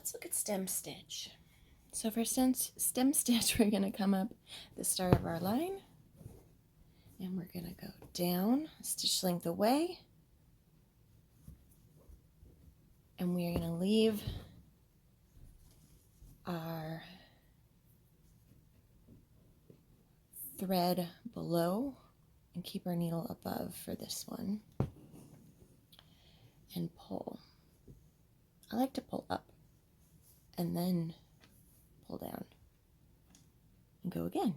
let's look at stem stitch. So for stem stitch, we're going to come up the start of our line, and we're going to go down, stitch length away, and we're going to leave our thread below and keep our needle above for this one, and pull. I like to pull up and then pull down and go again.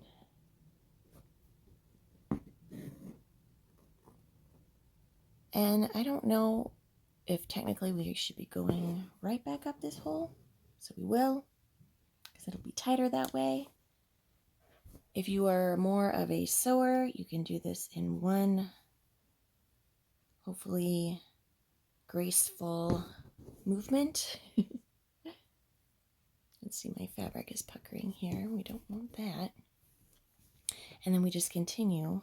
And I don't know if technically we should be going right back up this hole, so we will, because it'll be tighter that way. If you are more of a sewer, you can do this in one, hopefully graceful movement. Let's see, my fabric is puckering here. We don't want that. And then we just continue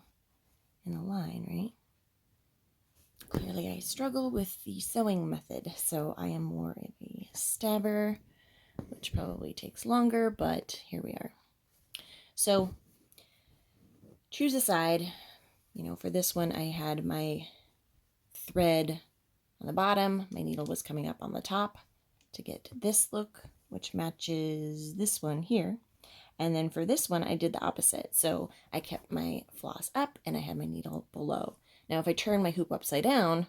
in a line, right? Clearly I struggle with the sewing method, so I am more of a stabber, which probably takes longer, but here we are. So choose a side. You know, for this one I had my thread on the bottom, my needle was coming up on the top to get this look, which matches this one here. And then for this one I did the opposite, so I kept my floss up and I had my needle below. Now if I turn my hoop upside down,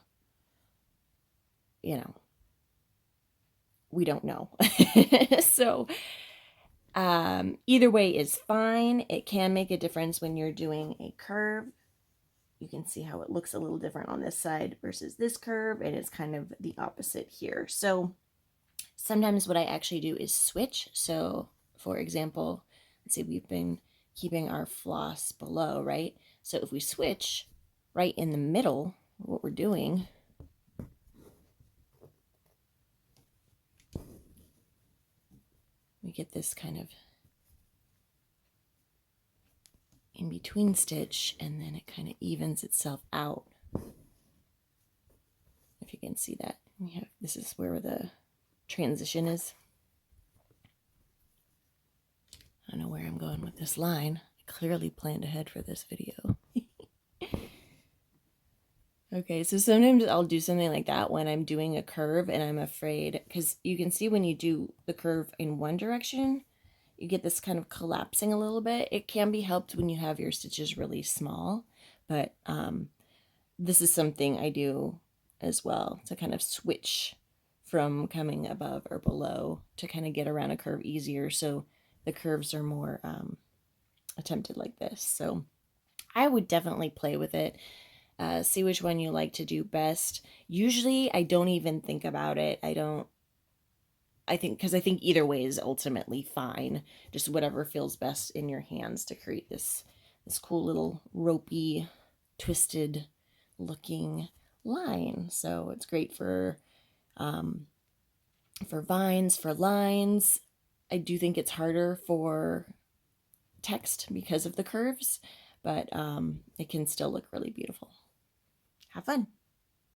you know, we don't know. So either way is fine. It can make a difference when you're doing a curve. You can see how it looks a little different on this side versus this curve, and it's kind of the opposite here. So sometimes what I actually do is switch. So for example, let's say we've been keeping our floss below, right? So if we switch right in the middle, what we're doing, we get this kind of in between stitch, and then it kind of evens itself out. If you can see that, we have, this is where the transition is. I don't know where I'm going with this line. I clearly planned ahead for this video. Okay, so sometimes I'll do something like that when I'm doing a curve and I'm afraid, because you can see when you do the curve in one direction, you get this kind of collapsing a little bit. It can be helped when you have your stitches really small, but this is something I do as well to kind of switch from coming above or below to kind of get around a curve easier, so the curves are more attempted like this. So I would definitely play with it. See which one you like to do best. Usually I don't even think about it. I think either way is ultimately fine. Just whatever feels best in your hands to create this cool little ropey, twisted looking line. So it's great for vines, for lines. I do think it's harder for text because of the curves, but it can still look really beautiful. Have fun.